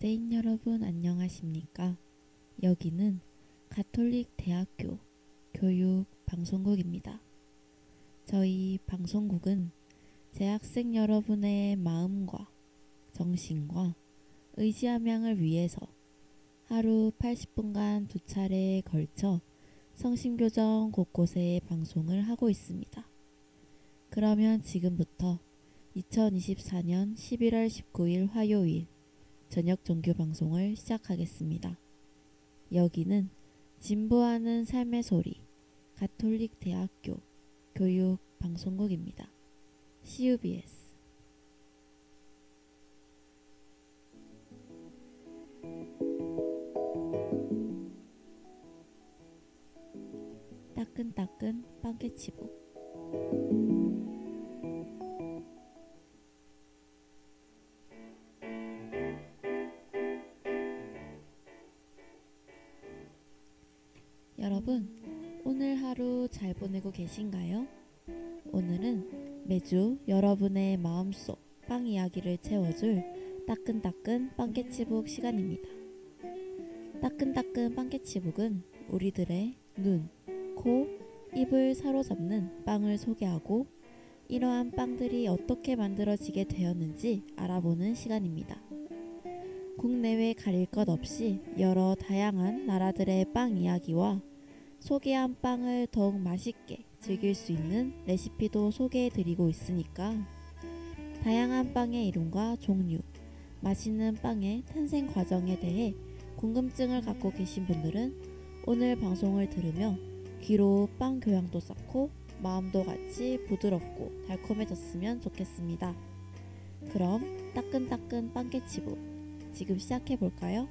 아대인 여러분 안녕하십니까? 여기는 가톨릭 대학교 교육 방송국입니다. 저희 방송국은 재학생 여러분의 마음과 정신과 의지 함양을 위해서 하루 80분간 두 차례에 걸쳐 성심교정 곳곳에 방송을 하고 있습니다. 그러면 지금부터 2024년 11월 19일 화요일 저녁 종교 방송을 시작하겠습니다. 여기는 진보하는 삶의 소리 가톨릭 대학교 교육 방송국입니다. CUBS 따끈따끈 빵깨치복. 여러분, 오늘 하루 잘 보내고 계신가요? 오늘은 매주 여러분의 마음속 빵 이야기를 채워줄 따끈따끈 빵깨치복 시간입니다. 따끈따끈 빵깨치복은 우리들의 눈, 코, 입을 사로잡는 빵을 소개하고 이러한 빵들이 어떻게 만들어지게 되었는지 알아보는 시간입니다. 국내외 가릴 것 없이 여러 다양한 나라들의 빵 이야기와 소개한 빵을 더욱 맛있게 즐길 수 있는 레시피도 소개해드리고 있으니까 다양한 빵의 이름과 종류, 맛있는 빵의 탄생 과정에 대해 궁금증을 갖고 계신 분들은 오늘 방송을 들으며 귀로 빵 교양도 쌓고 마음도 같이 부드럽고 달콤해졌으면 좋겠습니다. 그럼 따끈따끈 빵깨치복 지금 시작해볼까요?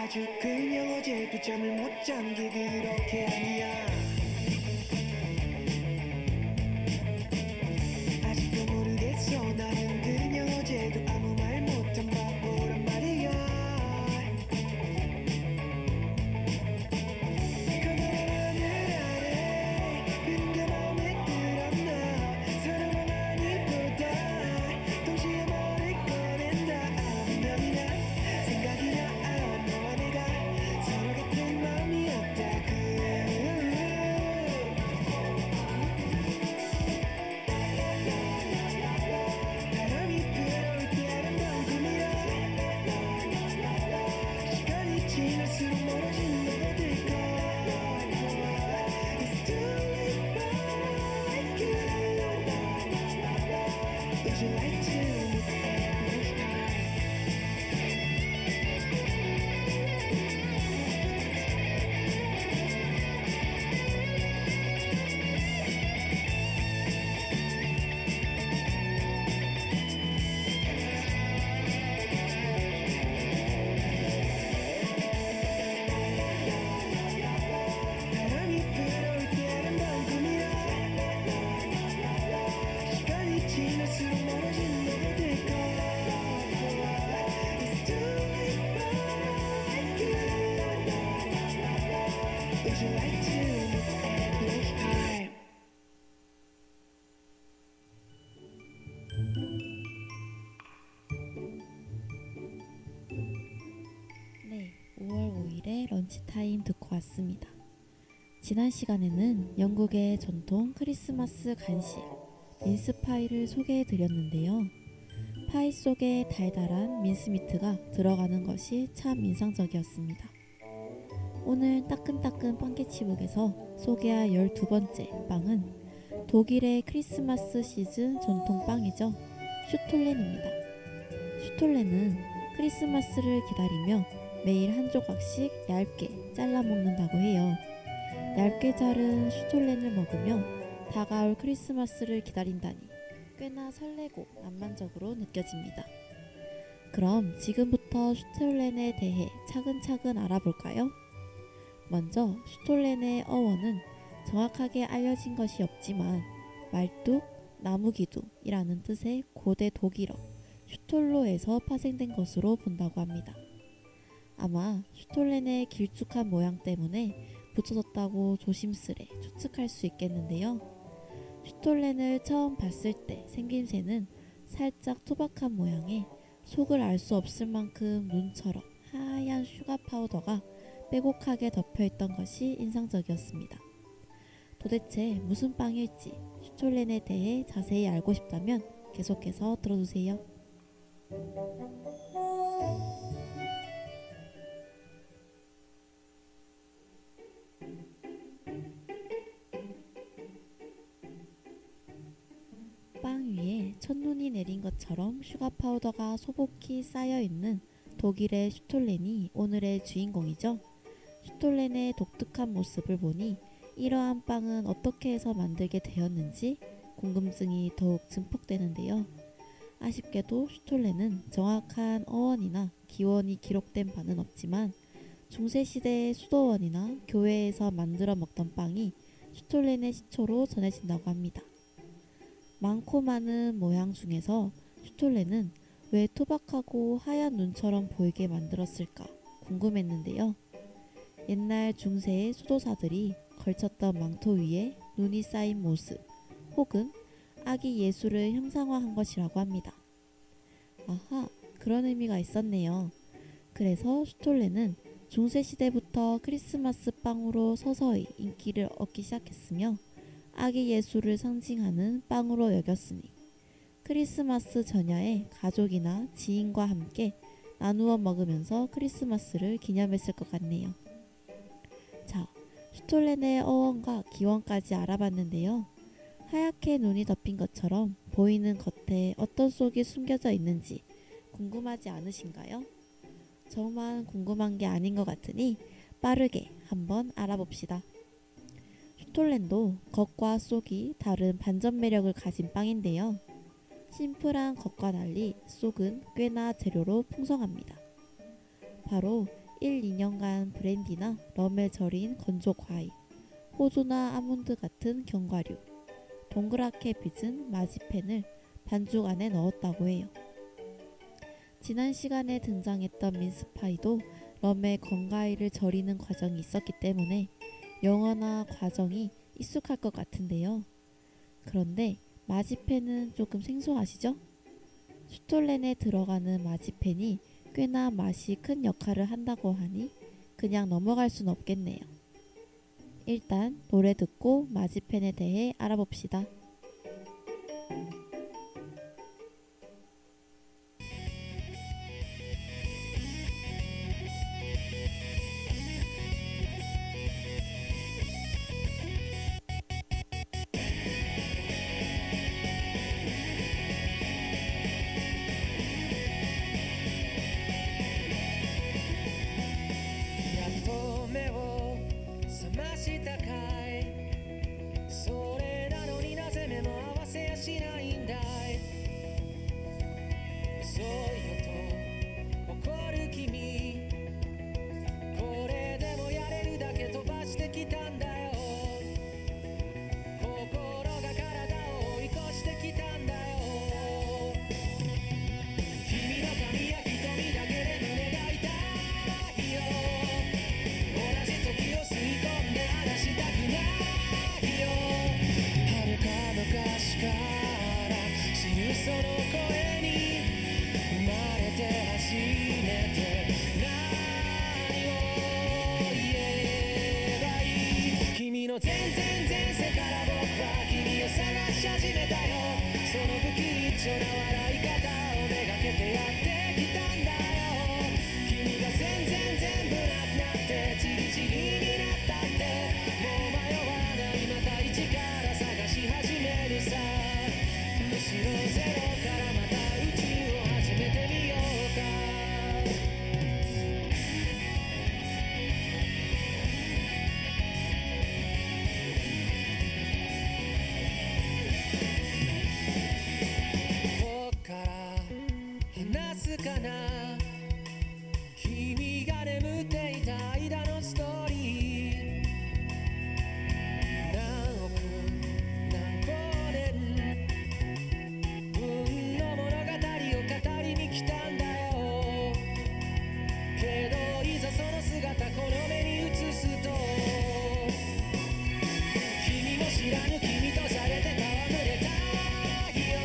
아주 그냥 어제도 잠을 못 잔 게 그렇게 아니야. 아직도 모르겠어. 나는 그냥 어제도 아무 말 못한 바보란 말이야. 커다란 하늘 아래 빈 게 맘에 들었나. 사랑만 아니보다 동시에 말을 꺼낸다. 분명히 난 생각이 나. 너와 내가 서로 같은 맘이었다고. Would you like to meet every time? 네, 5월 5일에 런치타임 듣고 왔습니다. 지난 시간에는 영국의 전통 크리스마스 간식 민스파이를 소개해 드렸는데요. 파이 속에 달달한 민스미트가 들어가는 것이 참 인상적이었습니다. 오늘 따끈따끈 빵개치북에서 소개할 12번째 빵은 독일의 크리스마스 시즌 전통빵이죠. 슈톨렌입니다. 슈톨렌은 크리스마스를 기다리며 매일 한 조각씩 얇게 잘라 먹는다고 해요. 얇게 자른 슈톨렌을 먹으며 다가올 크리스마스를 기다린다니 꽤나 설레고 낭만적으로 느껴집니다. 그럼 지금부터 슈톨렌에 대해 차근차근 알아볼까요? 먼저 슈톨렌의 어원은 정확하게 알려진 것이 없지만 말뚝, 나무기둥이라는 뜻의 고대 독일어 슈톨로에서 파생된 것으로 본다고 합니다. 아마 슈톨렌의 길쭉한 모양 때문에 붙여졌다고 조심스레 추측할 수 있겠는데요. 슈톨렌을 처음 봤을 때 생김새는 살짝 투박한 모양에 속을 알 수 없을 만큼 눈처럼 하얀 슈가 파우더가 빼곡하게 덮여있던 것이 인상적이었습니다. 도대체 무슨 빵일지 슈톨렌에 대해 자세히 알고 싶다면 계속해서 들어주세요. 빵 위에 첫눈이 내린 것처럼 슈가 파우더가 소복히 쌓여있는 독일의 슈톨렌이 오늘의 주인공이죠. 슈톨렌의 독특한 모습을 보니 이러한 빵은 어떻게 해서 만들게 되었는지 궁금증이 더욱 증폭되는데요. 아쉽게도 슈톨렌은 정확한 어원이나 기원이 기록된 바는 없지만 중세시대의 수도원이나 교회에서 만들어 먹던 빵이 슈톨렌의 시초로 전해진다고 합니다. 많고 많은 모양 중에서 슈톨렌은 왜 투박하고 하얀 눈처럼 보이게 만들었을까 궁금했는데요. 옛날 중세의 수도사들이 걸쳤던 망토 위에 눈이 쌓인 모습 혹은 아기 예수를 형상화한 것이라고 합니다. 아하, 그런 의미가 있었네요. 그래서 슈톨렌은 중세시대부터 크리스마스 빵으로 서서히 인기를 얻기 시작했으며 아기 예수를 상징하는 빵으로 여겼으니 크리스마스 전야에 가족이나 지인과 함께 나누어 먹으면서 크리스마스를 기념했을 것 같네요. 자, 슈톨렌의 어원과 기원까지 알아봤는데요. 하얗게 눈이 덮인 것처럼 보이는 겉에 어떤 속이 숨겨져 있는지 궁금하지 않으신가요? 저만 궁금한 게 아닌 것 같으니 빠르게 한번 알아봅시다. 슈톨렌도 겉과 속이 다른 반전 매력을 가진 빵인데요. 심플한 겉과 달리 속은 꽤나 재료로 풍성합니다. 바로 1, 2년간 브랜디나 럼에 절인 건조 과일, 호두나 아몬드 같은 견과류, 동그랗게 빚은 마지펜을 반죽 안에 넣었다고 해요. 지난 시간에 등장했던 민스파이도 럼에 건과일을 절이는 과정이 있었기 때문에 용어나 과정이 익숙할 것 같은데요. 그런데 마지펜은 조금 생소하시죠? 슈톨렌에 들어가는 마지펜이 꽤나 맛이 큰 역할을 한다고 하니 그냥 넘어갈 순 없겠네요. 일단 노래 듣고 마지펜에 대해 알아봅시다. の全然前世から僕は君を探し始めたよ。その不吉祥な笑い方をめがけてやってきたんだよ。君が全然全部なくなってチリチリになったってもう迷わない、また一から探し始めるさ。むしろゼロからまた宇宙を始めてみようか。僕から話すかな、君が眠っていた間のストーリー。何億何光年分の物語を語りに来たんだよ。けどいざその姿この目に映すと、君も知らぬ君とじゃれて戯れたいよ。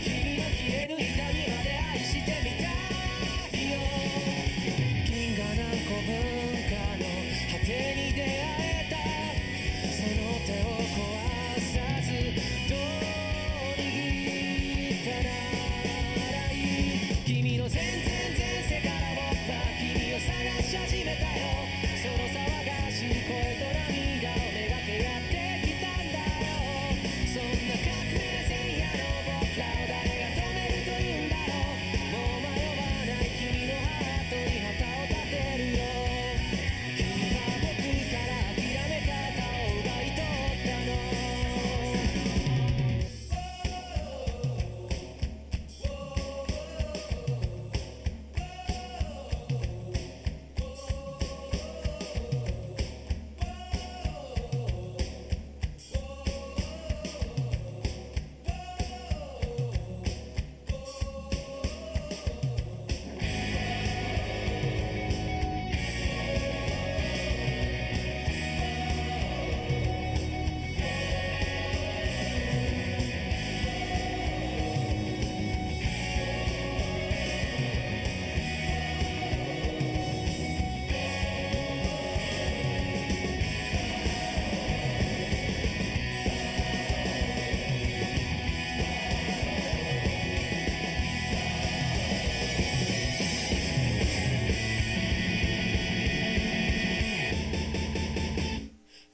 君の消える痛みまで愛してみたいよ。銀河何個分かの果てに出会えた、その手を壊さずどう握ったならいい。君の全然前世から僕は君を探し始めたよ。その騒がしい声と涙をめがけやってきたんだよ。そんな革命前夜の僕らを誰が止めるというんだろう。もう迷わない君のハートに旗を立てるよ。君は僕から諦め方を奪い取ったの。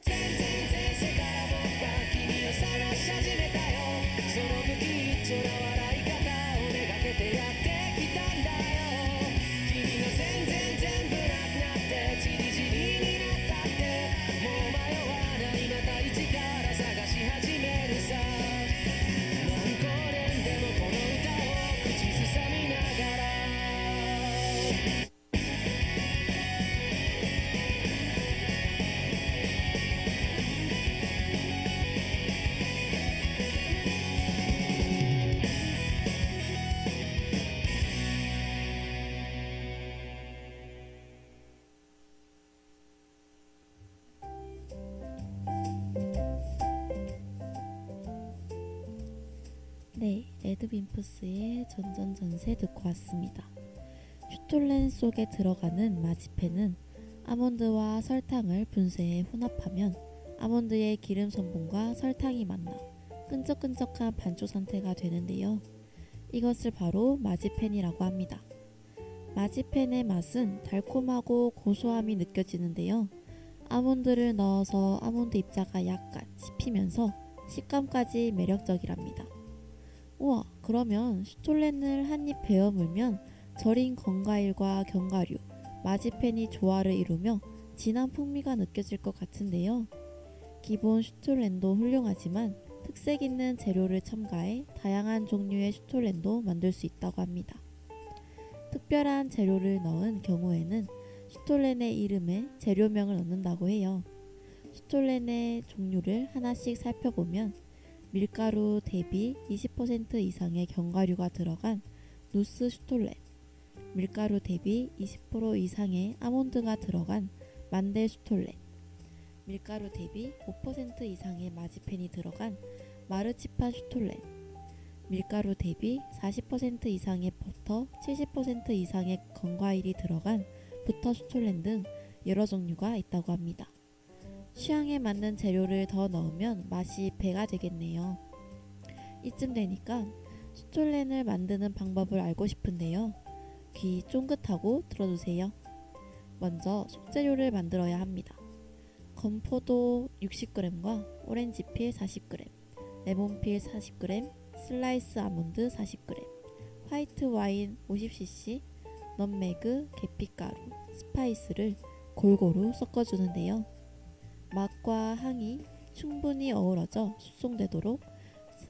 全然前世から僕は君を探し始めたよ。その不吉祥な笑い方をめがけてやってきたんだよ。君の全然全部なくなってチリチリになったってもう迷わない、また一から探し始めるさ。何光年でもこの歌を口ずさみながら。네, 레드빔프스의 전전전세 듣고 왔습니다. 슈톨렌 속에 들어가는 마지펜은 아몬드와 설탕을 분쇄해 혼합하면 아몬드의 기름 성분과 설탕이 만나 끈적끈적한 반죽 상태가 되는데요. 이것을 바로 마지펜이라고 합니다. 마지펜의 맛은 달콤하고 고소함이 느껴지는데요. 아몬드를 넣어서 아몬드 입자가 약간 씹히면서 식감까지 매력적이랍니다. 우와, 그러면 슈톨렌을 한 입 베어 물면 절인 건과일과 견과류, 마지펜이 조화를 이루며 진한 풍미가 느껴질 것 같은데요. 기본 슈톨렌도 훌륭하지만 특색 있는 재료를 첨가해 다양한 종류의 슈톨렌도 만들 수 있다고 합니다. 특별한 재료를 넣은 경우에는 슈톨렌의 이름에 재료명을 넣는다고 해요. 슈톨렌의 종류를 하나씩 살펴보면 밀가루 대비 20% 이상의 견과류가 들어간 누스 슈톨렌, 밀가루 대비 20% 이상의 아몬드가 들어간 만델 슈톨렌, 밀가루 대비 5% 이상의 마지펜이 들어간 마르치판 슈톨렌, 밀가루 대비 40% 이상의 버터, 70% 이상의 건과일이 들어간 부터 슈톨렌 등 여러 종류가 있다고 합니다. 취향에 맞는 재료를 더 넣으면 맛이 배가 되겠네요. 이쯤 되니까 슈톨렌을 만드는 방법을 알고 싶은데요. 귀 쫑긋하고 들어주세요. 먼저 속재료를 만들어야 합니다. 건포도 60g과 오렌지필 40g, 레몬필 40g, 슬라이스 아몬드 40g, 화이트 와인 50cc, 넛메그, 계피가루, 스파이스를 골고루 섞어주는데요. 맛과 향이 충분히 어우러져 숙성되도록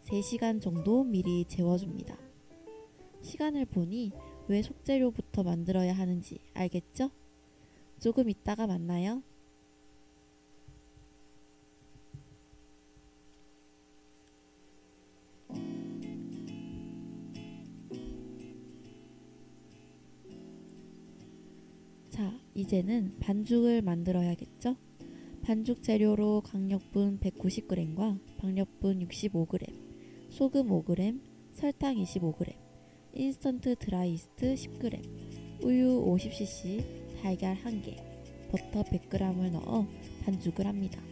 3시간 정도 미리 재워줍니다. 시간을 보니 왜 속재료부터 만들어야 하는지 알겠죠? 조금 있다가 만나요. 자, 이제는 반죽을 만들어야겠죠? 반죽 재료로 강력분 190g과 박력분 65g, 소금 5g, 설탕 25g, 인스턴트 드라이이스트 10g, 우유 50cc, 달걀 1개, 버터 100g을 넣어 반죽을 합니다.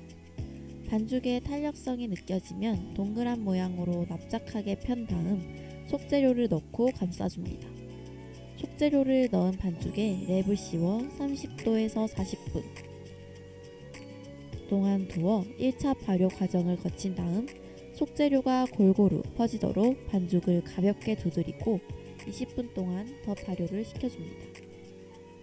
반죽의 탄력성이 느껴지면 동그란 모양으로 납작하게 편 다음 속재료를 넣고 감싸줍니다. 속재료를 넣은 반죽에 랩을 씌워 30도에서 40분 동안 두어 1차 발효 과정을 거친 다음 속재료가 골고루 퍼지도록 반죽을 가볍게 두드리고 20분 동안 더 발효를 시켜줍니다.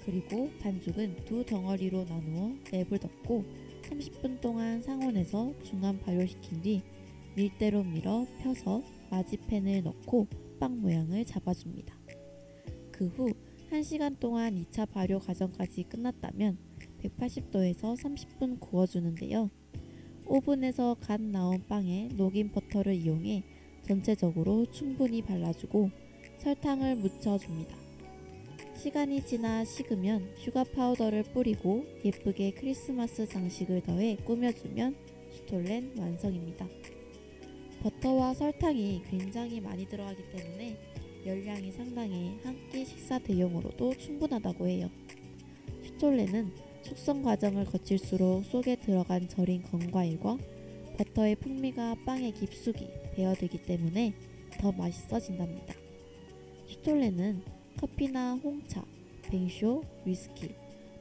그리고 반죽은 두 덩어리로 나누어 랩을 덮고 30분 동안 상온에서 중간 발효시킨 뒤 밀대로 밀어 펴서 마지펜을 넣고 빵 모양을 잡아줍니다. 그 후 1시간 동안 2차 발효 과정까지 끝났다면 180도에서 30분 구워주는데요. 오븐에서 갓 나온 빵에 녹인 버터를 이용해 전체적으로 충분히 발라주고 설탕을 묻혀줍니다. 시간이 지나 식으면 슈가 파우더를 뿌리고 예쁘게 크리스마스 장식을 더해 꾸며주면 슈톨렌 완성입니다. 버터와 설탕이 굉장히 많이 들어가기 때문에 열량이 상당해 한 끼 식사 대용으로도 충분하다고 해요. 슈톨렌은 숙성 과정을 거칠수록 속에 들어간 절인 건과일과 버터의 풍미가 빵에 깊숙이 배어들기 때문에 더 맛있어진답니다. 슈톨렌은 커피나 홍차, 뱅쇼, 위스키,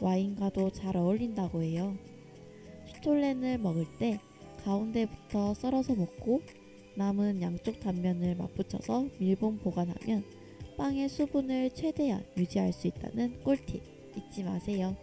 와인과도 잘 어울린다고 해요. 슈톨렌을 먹을 때 가운데부터 썰어서 먹고 남은 양쪽 단면을 맞붙여서 밀봉 보관하면 빵의 수분을 최대한 유지할 수 있다는 꿀팁 잊지 마세요.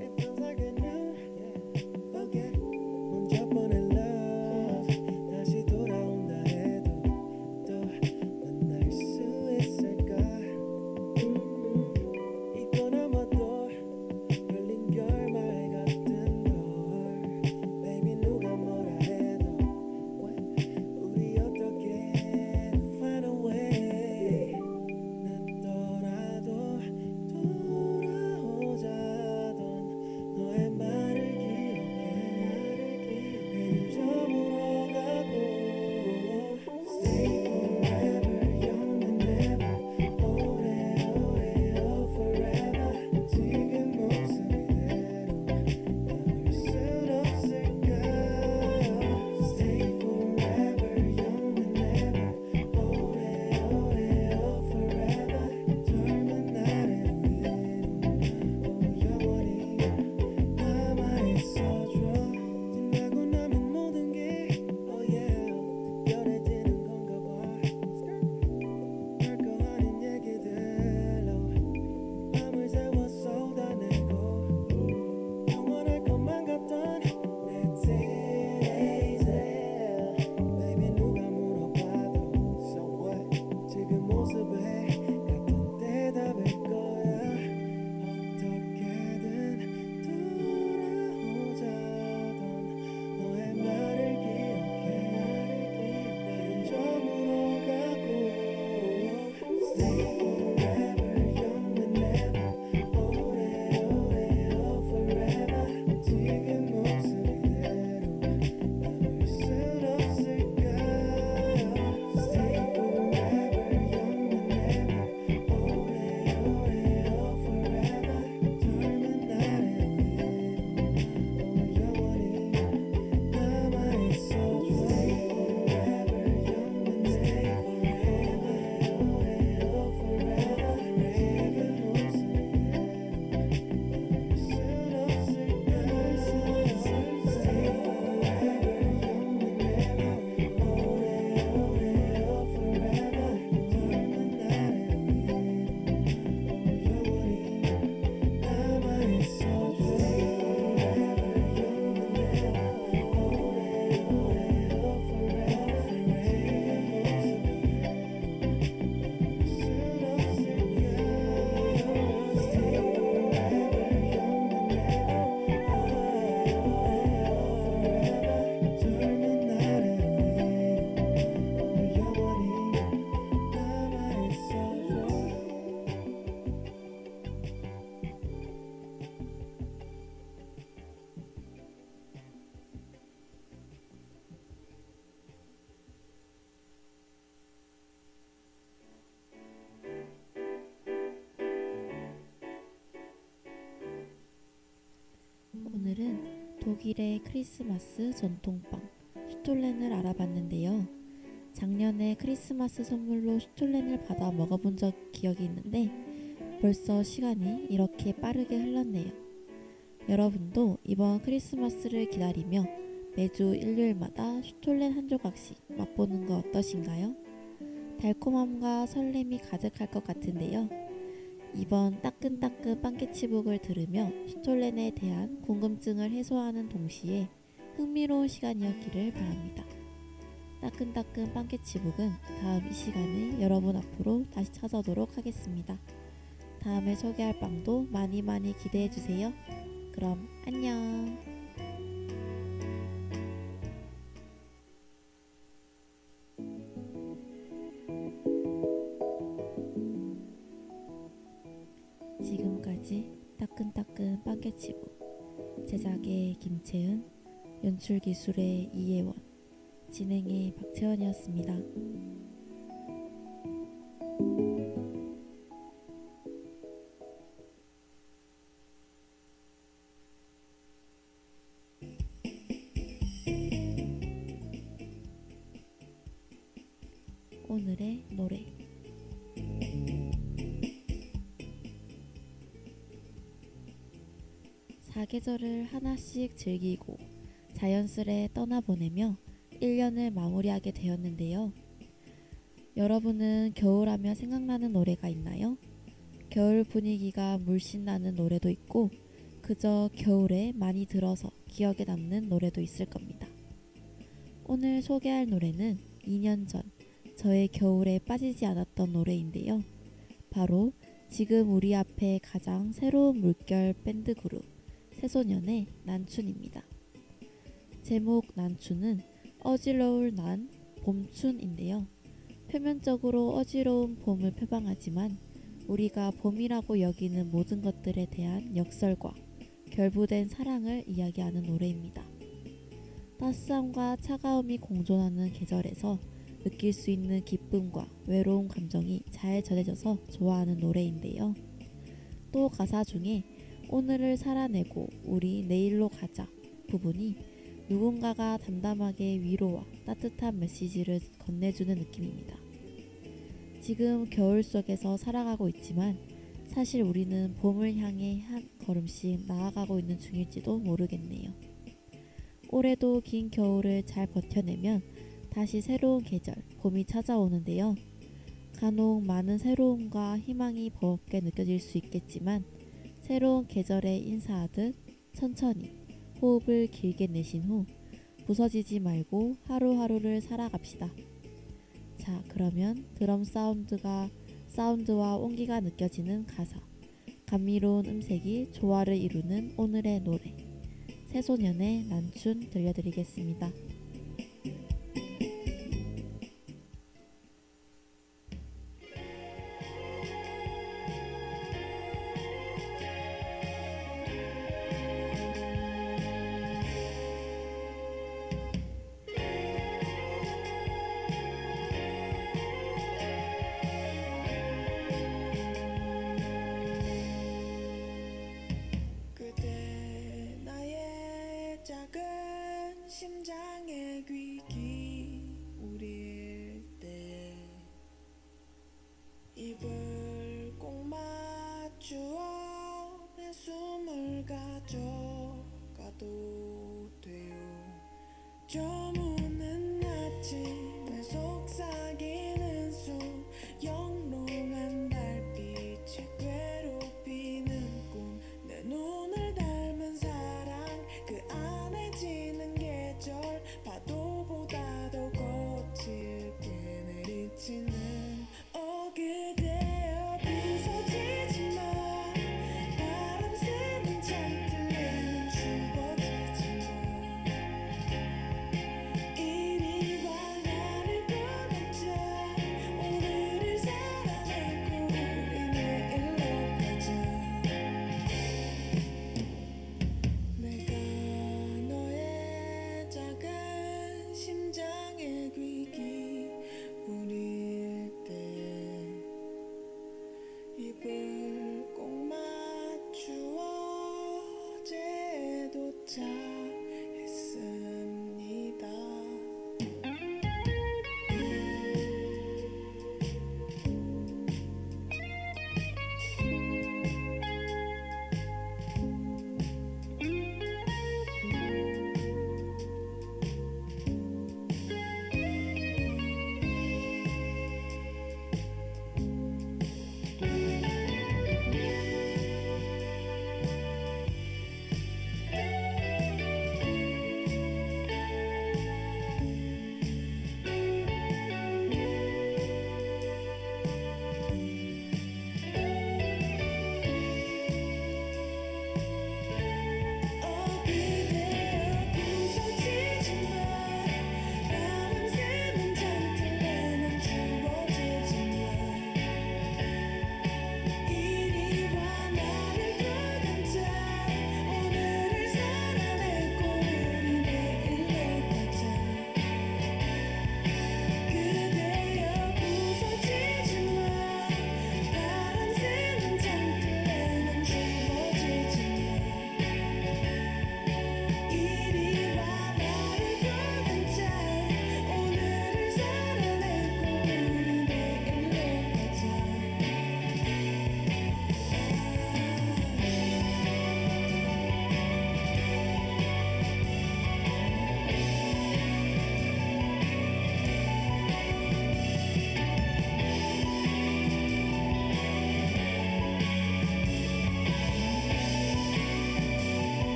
It feels like a new, yeah. Okay. 먼저 뻔해 love. 독일의 크리스마스 전통빵 슈톨렌을 알아봤는데요. 작년에 크리스마스 선물로 슈톨렌을 받아 먹어본 기억이 있는데 벌써 시간이 이렇게 빠르게 흘렀네요. 여러분도 이번 크리스마스를 기다리며 매주 일요일마다 슈톨렌 한 조각씩 맛보는 거 어떠신가요? 달콤함과 설렘이 가득할 것 같은데요. 이번 따끈따끈 빵케치북을 들으며 슈톨렌에 대한 궁금증을 해소하는 동시에 흥미로운 시간이었기를 바랍니다. 따끈따끈 빵케치북은 다음 이 시간에 여러분 앞으로 다시 찾아오도록 하겠습니다. 다음에 소개할 빵도 많이 기대해주세요. 그럼 안녕. 지금까지 따끈따끈 빵케치북 제작의 김채은, 연출기술의 이예원, 진행의 박채원이었습니다. 오늘의 노래 사계절을 하나씩 즐기고 자연스레 떠나보내며 1년을 마무리하게 되었는데요. 여러분은 겨울하면 생각나는 노래가 있나요? 겨울 분위기가 물씬 나는 노래도 있고 그저 겨울에 많이 들어서 기억에 남는 노래도 있을 겁니다. 오늘 소개할 노래는 2년 전 저의 겨울에 빠지지 않았던 노래인데요. 바로 지금 우리 앞에 가장 새로운 물결 밴드 그룹 새소년의 난춘입니다. 제목 난춘은 어지러울 난 봄춘인데요. 표면적으로 어지러운 봄을 표방하지만 우리가 봄이라고 여기는 모든 것들에 대한 역설과 결부된 사랑을 이야기하는 노래입니다. 따스함과 차가움이 공존하는 계절에서 느낄 수 있는 기쁨과 외로운 감정이 잘 전해져서 좋아하는 노래인데요. 또 가사 중에 오늘을 살아내고 우리 내일로 가자 부분이 누군가가 담담하게 위로와 따뜻한 메시지를 건네주는 느낌입니다. 지금 겨울 속에서 살아가고 있지만 사실 우리는 봄을 향해 한 걸음씩 나아가고 있는 중일지도 모르겠네요. 올해도 긴 겨울을 잘 버텨내면 다시 새로운 계절, 봄이 찾아오는데요. 간혹 많은 새로움과 희망이 버겁게 느껴질 수 있겠지만 새로운 계절에 인사하듯 천천히 호흡을 길게 내쉰 후 부서지지 말고 하루하루를 살아갑시다. 자, 그러면 드럼 사운드와 온기가 느껴지는 가사, 감미로운 음색이 조화를 이루는 오늘의 노래, 새소년의 난춘 들려드리겠습니다. 그대 나의 작은 심장의 귀기 우릴 때 입을 꼭 맞추어 내 숨을 가져가도 돼요. 저무는 아침에 속삭이는 숨 영롱한 달빛에 괴롭히는 꿈 내 눈을 닮은 사랑 그 안에 지는 계절 파도보다 더 거칠게 내리치는 그대여 부서지지 마 바람 새는 창틀에는 죽어지지 마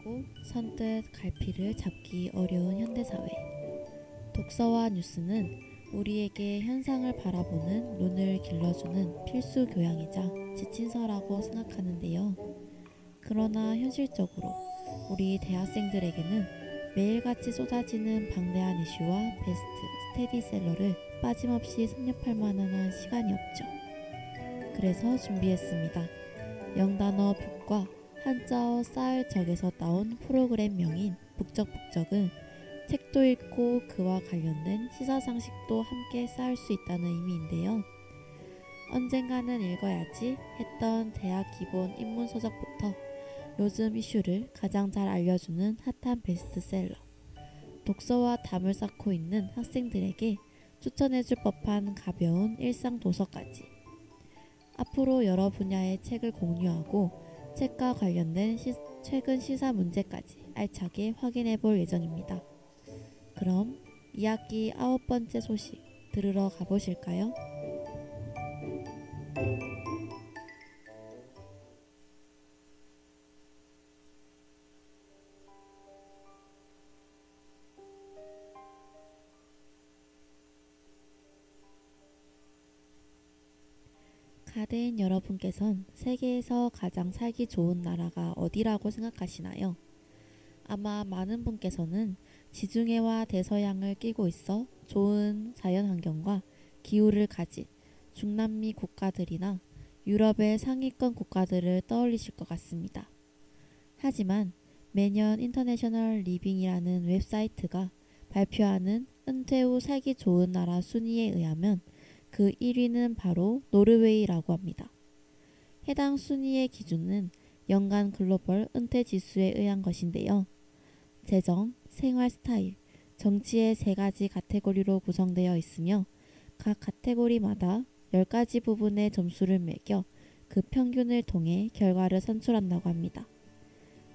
그리고 선뜻 갈피를 잡기 어려운 현대사회. 독서와 뉴스는 우리에게 현상을 바라보는 눈을 길러주는 필수 교양이자 지침서라고 생각하는데요. 그러나 현실적으로 우리 대학생들에게는 매일같이 쏟아지는 방대한 이슈와 베스트, 스테디셀러를 빠짐없이 섭렵할 만한 시간이 없죠. 그래서 준비했습니다. 영단어 북과 한자어 쌓을 적에서 나온 프로그램명인 북적북적은 책도 읽고 그와 관련된 시사상식도 함께 쌓을 수 있다는 의미인데요. 언젠가는 읽어야지 했던 대학 기본 입문서적부터 요즘 이슈를 가장 잘 알려주는 핫한 베스트셀러, 독서와 담을 쌓고 있는 학생들에게 추천해줄 법한 가벼운 일상 도서까지 앞으로 여러 분야의 책을 공유하고 책과 관련된 최근 시사 문제까지 알차게 확인해 볼 예정입니다. 그럼 2학기 9번째 소식 들으러 가보실까요? 가대인 여러분께선 세계에서 가장 살기 좋은 나라가 어디라고 생각하시나요? 아마 많은 분께서는 지중해와 대서양을 끼고 있어 좋은 자연환경과 기후를 가진 중남미 국가들이나 유럽의 상위권 국가들을 떠올리실 것 같습니다. 하지만 매년 인터내셔널 리빙이라는 웹사이트가 발표하는 은퇴 후 살기 좋은 나라 순위에 의하면 그 1위는 바로 노르웨이라고 합니다. 해당 순위의 기준은 연간 글로벌 은퇴 지수에 의한 것인데요. 재정, 생활 스타일, 정치의 3가지 카테고리로 구성되어 있으며 각 카테고리마다 10가지 부분의 점수를 매겨 그 평균을 통해 결과를 산출한다고 합니다.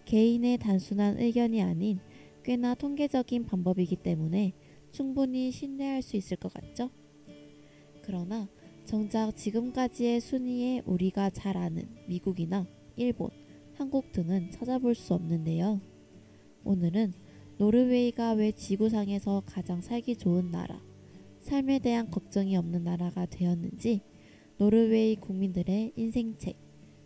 개인의 단순한 의견이 아닌 꽤나 통계적인 방법이기 때문에 충분히 신뢰할 수 있을 것 같죠? 그러나 정작 지금까지의 순위에 우리가 잘 아는 미국이나 일본, 한국 등은 찾아볼 수 없는데요. 오늘은 노르웨이가 왜 지구상에서 가장 살기 좋은 나라, 삶에 대한 걱정이 없는 나라가 되었는지 노르웨이 국민들의 인생책,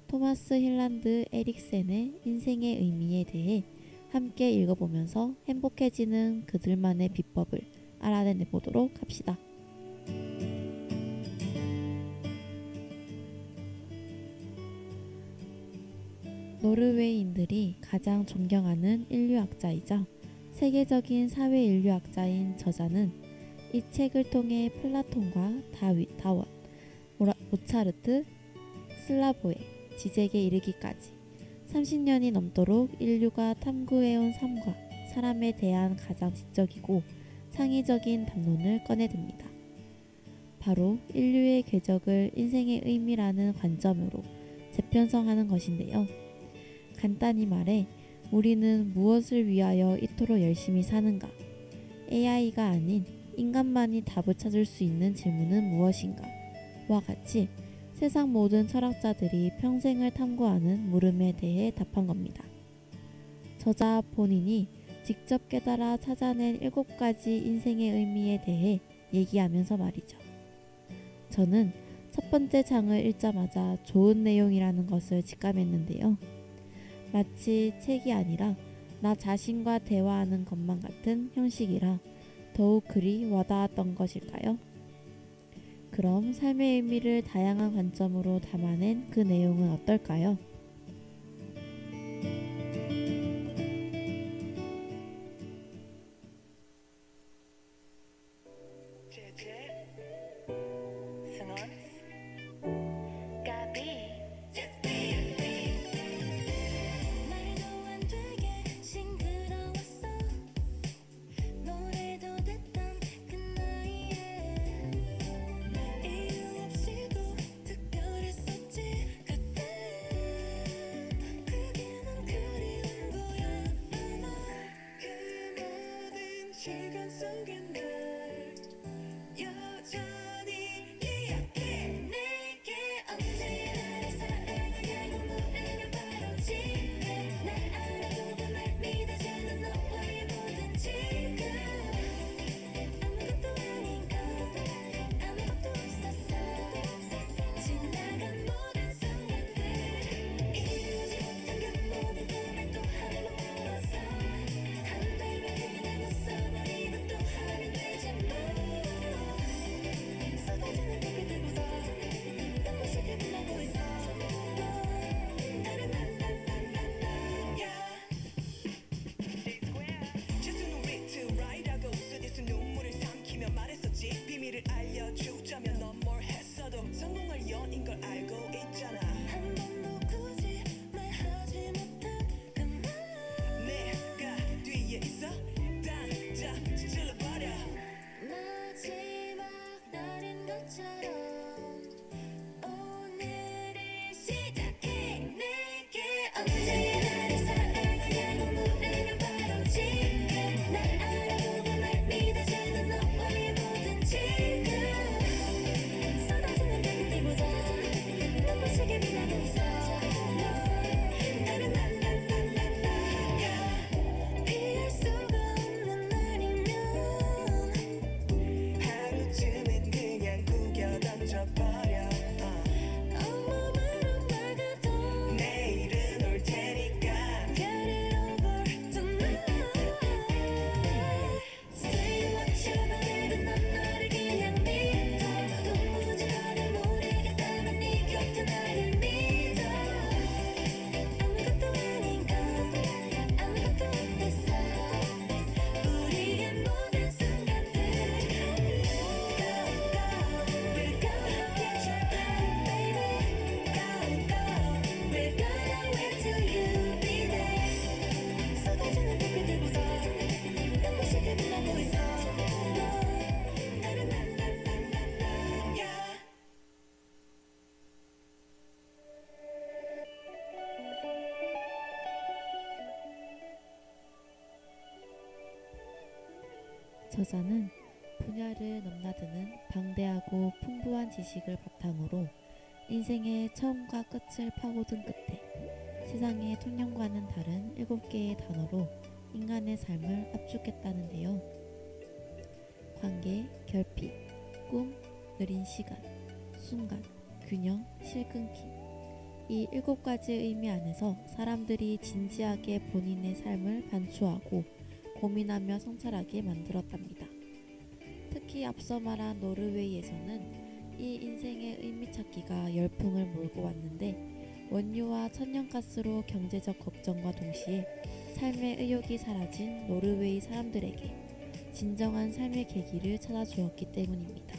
토마스 힐란드 에릭센의 인생의 의미에 대해 함께 읽어보면서 행복해지는 그들만의 비법을 알아내 보도록 합시다. 노르웨이인들이 가장 존경하는 인류학자이자 세계적인 사회인류학자인 저자는 이 책을 통해 플라톤과 다원, 모차르트, 슬라보의 지적에 이르기까지 30년이 넘도록 인류가 탐구해온 삶과 사람에 대한 가장 지적이고 창의적인 담론을 꺼내듭니다. 바로 인류의 궤적을 인생의 의미라는 관점으로 재편성하는 것인데요. 간단히 말해 우리는 무엇을 위하여 이토록 열심히 사는가? AI가 아닌 인간만이 답을 찾을 수 있는 질문은 무엇인가? 와 같이 세상 모든 철학자들이 평생을 탐구하는 물음에 대해 답한 겁니다. 저자 본인이 직접 깨달아 찾아낸 7가지 인생의 의미에 대해 얘기하면서 말이죠. 저는 첫 번째 장을 읽자마자 좋은 내용이라는 것을 직감했는데요. 마치 책이 아니라 나 자신과 대화하는 것만 같은 형식이라 더욱 그리 와닿았던 것일까요? 그럼 삶의 의미를 다양한 관점으로 담아낸 그 내용은 어떨까요? 승원, 말도 안 되게 싱그러웠어. 노래도 됐던 그 나이에 이유 없이도 특별했었지 그때. 그게 난 그리운 거야 아마. 그 모든 시간 속에 날 여전히 기억해. 내게 언제나 내 사랑은 결국 노래를 바라지. 날 알아두고 날 저자는 분야를 넘나드는 방대하고 풍부한 지식을 바탕으로 인생의 처음과 끝을 파고든 끝에 세상의 통념과는 다른 7개의 단어로 인간의 삶을 압축했다는데요. 관계, 결핍, 꿈, 느린 시간, 순간, 균형, 실끊기. 이 7가지 의미 안에서 사람들이 진지하게 본인의 삶을 반추하고 고민하며 성찰하게 만들었답니다. 특히 앞서 말한 노르웨이에서는 이 인생의 의미 찾기가 열풍을 몰고 왔는데 원유와 천연가스로 경제적 걱정과 동시에 삶의 의욕이 사라진 노르웨이 사람들에게 진정한 삶의 계기를 찾아주었기 때문입니다.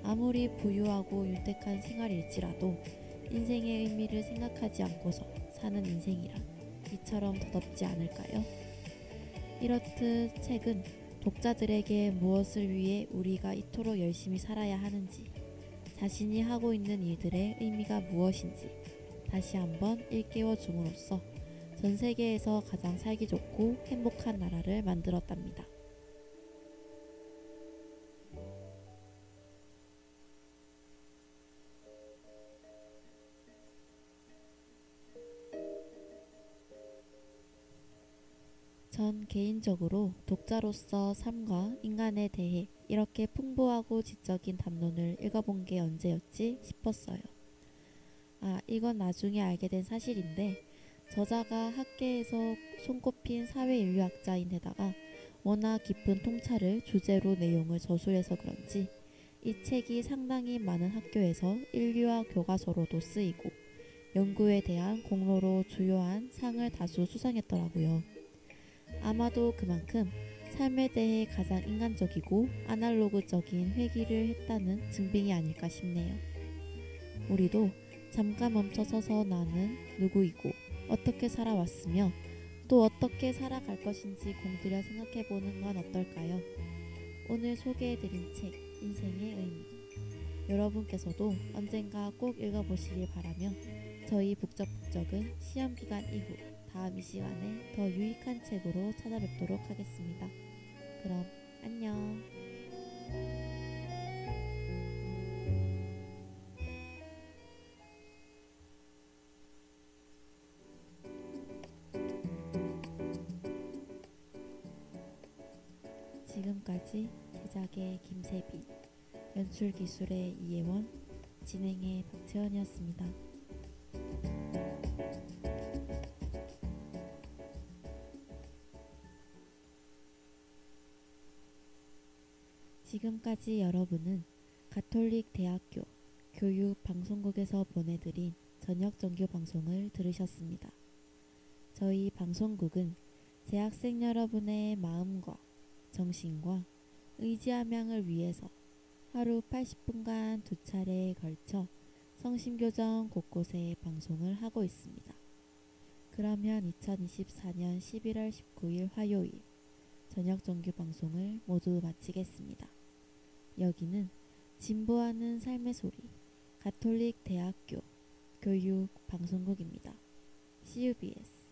아무리 부유하고 윤택한 생활일지라도 인생의 의미를 생각하지 않고서 사는 인생이란 이처럼 더덥지 않을까요? 이렇듯 책은 독자들에게 무엇을 위해 우리가 이토록 열심히 살아야 하는지, 자신이 하고 있는 일들의 의미가 무엇인지 다시 한번 일깨워 줌으로써 전 세계에서 가장 살기 좋고 행복한 나라를 만들었답니다. 전 개인적으로 독자로서 삶과 인간에 대해 이렇게 풍부하고 지적인 담론을 읽어본 게 언제였지 싶었어요. 이건 나중에 알게 된 사실인데 저자가 학계에서 손꼽힌 사회인류학자인데다가 워낙 깊은 통찰을 주제로 내용을 저술해서 그런지 이 책이 상당히 많은 학교에서 인류학 교과서로도 쓰이고 연구에 대한 공로로 주요한 상을 다수 수상했더라고요. 아마도 그만큼 삶에 대해 가장 인간적이고 아날로그적인 회귀를 했다는 증빙이 아닐까 싶네요. 우리도 잠깐 멈춰서서 나는 누구이고 어떻게 살아왔으며 또 어떻게 살아갈 것인지 공들여 생각해보는 건 어떨까요? 오늘 소개해드린 책 인생의 의미, 여러분께서도 언젠가 꼭 읽어보시길 바라며 저희 북적북적은 시험기간 이후 다음 이 시간에 더 유익한 책으로 찾아뵙도록 하겠습니다. 그럼 안녕. 지금까지 제작의 김세빈, 연출기술의 이혜원, 진행의 박채원이었습니다. 지금까지 여러분은 가톨릭 대학교 교육방송국에서 보내드린 저녁 정규 방송을 들으셨습니다. 저희 방송국은 재학생 여러분의 마음과 정신과 의지함양을 위해서 하루 80분간 2차례에 걸쳐 성심교정 곳곳에 방송을 하고 있습니다. 그러면 2024년 11월 19일 화요일 저녁 정규 방송을 모두 마치겠습니다. 여기는 진보하는 삶의 소리 가톨릭 대학교 교육 방송국입니다. CUBS